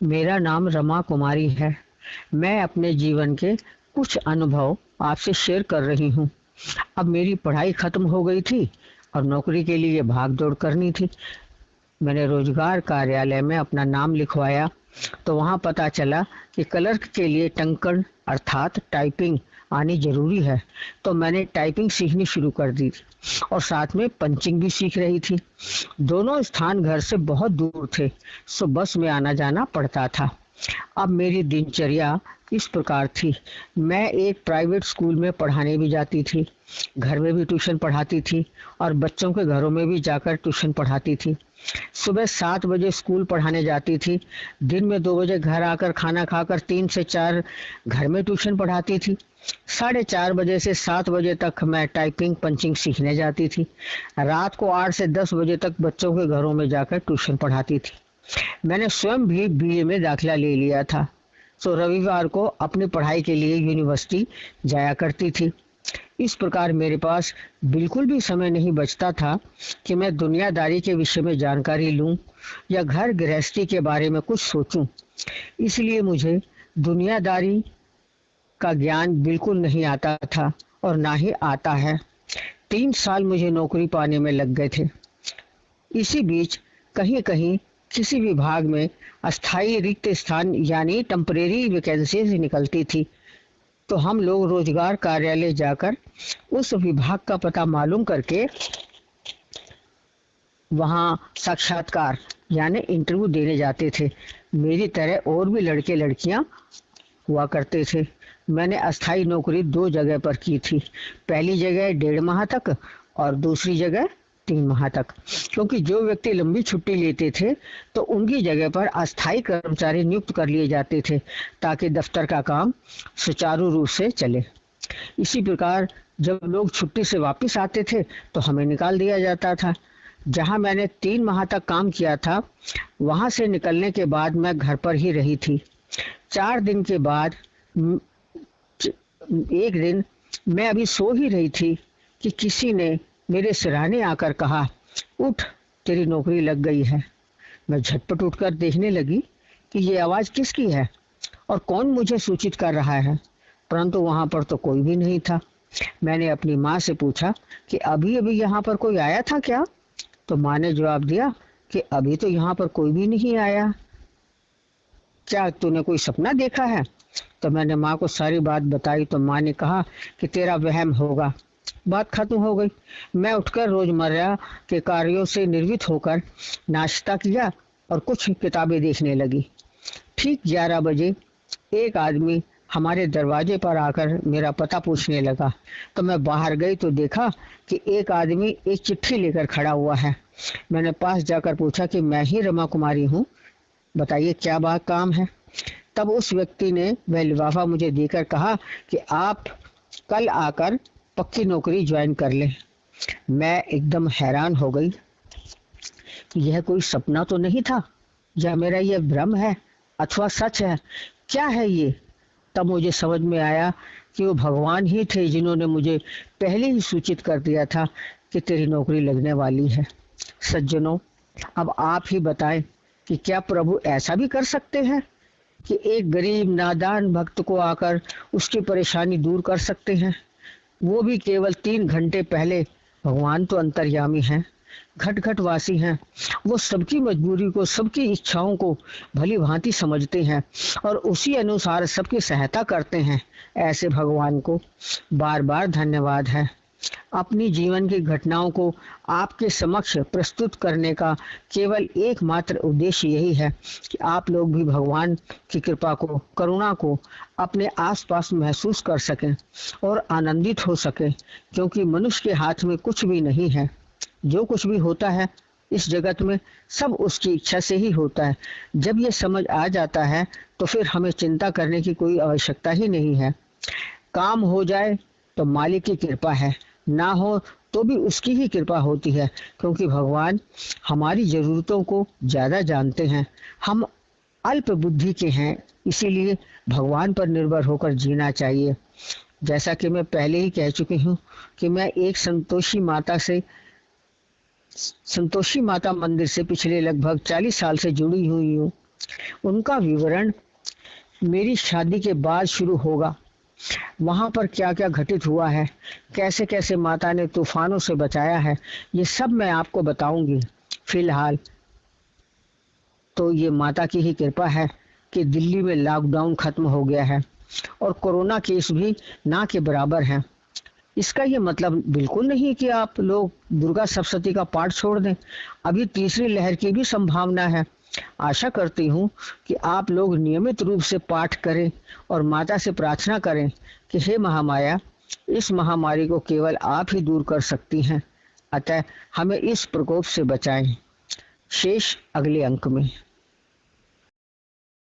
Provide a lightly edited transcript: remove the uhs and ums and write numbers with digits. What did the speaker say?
मेरा नाम रमा कुमारी है। मैं अपने जीवन के कुछ अनुभव आपसे शेयर कर रही हूँ। अब मेरी पढ़ाई खत्म हो गई थी और नौकरी के लिए भाग दौड़ करनी थी। मैंने रोजगार कार्यालय में अपना नाम लिखवाया तो वहाँ पता चला कि क्लर्क के लिए टंकण अर्थात टाइपिंग आनी जरूरी है। तो मैंने टाइपिंग सीखनी शुरू कर दी और साथ में पंचिंग भी सीख रही थी। दोनों स्थान घर से बहुत दूर थे, सो बस में आना जाना पड़ता था। अब मेरी दिनचर्या इस प्रकार थी। मैं एक प्राइवेट स्कूल में पढ़ाने भी जाती थी, घर में भी ट्यूशन पढ़ाती थी और बच्चों के घरों में भी जाकर ट्यूशन पढ़ाती थी। सुबह 7 बजे स्कूल पढ़ाने जाती थी, दिन में 2 बजे घर आकर खाना खाकर 3 से 4 घर में ट्यूशन पढ़ाती थी। 4:30 बजे से 7 बजे तक मैं टाइपिंग पंचिंग सीखने जाती थी। रात को 8 से 10 बजे तक बच्चों के घरों में जाकर ट्यूशन पढ़ाती थी। मैंने स्वयं भी बीए में दाखिला ले लिया था, सो रविवार को अपनी पढ़ाई के लिए यूनिवर्सिटी जाया करती थी। इस प्रकार मेरे पास बिल्कुल भी समय नहीं बचता था कि मैं दुनियादारी के विषय में जानकारी लूं या घर गृहस्थी के बारे में कुछ सोचूं। इसलिए मुझे दुनियादारी का ज्ञान बिल्कुल नहीं आता था और ना ही आता है। 3 साल मुझे नौकरी पाने में लग गए थे। इसी बीच कहीं कहीं किसी विभाग में अस्थायी रिक्त स्थान यानी टेम्परेरी वैकेंसीज निकलती थी, तो हम लोग रोजगार कार्यालय जाकर उस विभाग का पता मालूम करके वहां साक्षात्कार यानी इंटरव्यू देने जाते थे। मेरी तरह और भी लड़के लड़कियां हुआ करते थे। मैंने अस्थायी नौकरी 2 जगह पर की थी। पहली जगह 1.5 माह तक और दूसरी जगह 3 माह तक, क्योंकि जो व्यक्ति लंबी छुट्टी लेते थे तो उनकी जगह पर अस्थायी कर्मचारी नियुक्त कर लिए जाते थे ताकि दफ्तर का काम सुचारू रूप से चले। इसी प्रकार जब लोग छुट्टी से वापस आते थे तो हमें निकाल दिया जाता था। जहां मैंने 3 माह तक काम किया था, वहां से निकलने के बाद मैं घर पर ही रही थी। 4 दिन के बाद एक दिन मैं अभी सो ही रही थी कि किसी ने मेरे सिरहाने आकर कहा, उठ, तेरी नौकरी लग गई है। मैं झटपट उठकर देखने लगी कि ये आवाज किसकी है और कौन मुझे सूचित कर रहा है, परंतु वहां पर तो कोई भी नहीं था। मैंने अपनी माँ से पूछा कि अभी अभी यहाँ पर कोई आया था क्या? तो माँ ने जवाब दिया कि अभी तो यहाँ पर कोई भी नहीं आया। क्या तूने कोई सपना देखा है? तो मैंने माँ को सारी बात बताई तो माँ ने कहा कि तेरा वहम होगा। बात खत्म हो गई। मैं उठकर रोजमर्रा के कार्यों से निर्वित होकर नाश्ता किया और कुछ किताबें देखने लगी। ठीक 11 बजे एक आदमी हमारे दरवाजे पर आकर मेरा पता पूछने लगा, तो मैं बाहर गई तो देखा कि एक आदमी एक चिट्ठी लेकर खड़ा हुआ है। मैंने पास जाकर पूछा कि मैं ही रमा कुमारी हूँ, बताइए क्या बात काम है। तब उस व्यक्ति ने वह लिफाफा मुझे देकर कहा कि आप कल आकर पक्की नौकरी ज्वाइन कर लें। मैं एकदम हैरान हो गई। यह कोई सपना तो नहीं था या मेरा यह भ्रम है अथवा सच है, क्या है ये? तब मुझे समझ में आया कि वो भगवान ही थे जिन्होंने मुझे पहले ही सूचित कर दिया था कि तेरी नौकरी लगने वाली है। सज्जनों, अब आप ही बताएं कि क्या प्रभु ऐसा भी कर सकते हैं कि एक गरीब नादान भक्त को आकर उसकी परेशानी दूर कर सकते हैं, वो भी केवल 3 घंटे पहले। भगवान तो अंतर्यामी हैं, घट घट वासी हैं। वो सबकी मजबूरी को, सबकी इच्छाओं को भली भांति समझते हैं और उसी अनुसार सबकी सहायता करते हैं। ऐसे भगवान को बार बार धन्यवाद है। अपनी जीवन की घटनाओं को आपके समक्ष प्रस्तुत करने का केवल एकमात्र उद्देश्य यही है कि आप लोग भी भगवान की कृपा को, करुणा को अपने आसपास महसूस कर सकें और आनंदित हो सकें, क्योंकि मनुष्य के हाथ में कुछ भी नहीं है। जो कुछ भी होता है इस जगत में सब उसकी इच्छा से ही होता है। जब ये समझ आ जाता है तो फिर हमें चिंता करने की कोई आवश्यकता ही नहीं है। काम हो जाए तो मालिक की कृपा है, ना हो तो भी उसकी ही कृपा होती है, क्योंकि भगवान हमारी जरूरतों को ज्यादा जानते हैं। हम अल्प बुद्धि के हैं, इसीलिए भगवान पर निर्भर होकर जीना चाहिए। जैसा कि मैं पहले ही कह चुकी हूँ कि मैं एक संतोषी माता मंदिर से पिछले लगभग 40 साल से जुड़ी हुई हूँ। उनका विवरण मेरी शादी के बाद शुरू होगा। वहां पर क्या क्या घटित हुआ है, कैसे कैसे माता ने तूफानों से बचाया है, ये सब मैं आपको बताऊंगी। फिलहाल तो ये माता की ही कृपा है कि दिल्ली में लॉकडाउन खत्म हो गया है और कोरोना केस भी ना के बराबर हैं। इसका ये मतलब बिल्कुल नहीं कि आप लोग दुर्गा सप्तशती का पाठ छोड़ दें। अभी तीसरी लहर की भी संभावना है। आशा करती हूँ कि आप लोग नियमित रूप से पाठ करें और माता से प्रार्थना करें कि हे महामाया, इस महामारी को केवल आप ही दूर कर सकती हैं, अतः हमें इस प्रकोप से बचाएं। शेष अगले अंक में।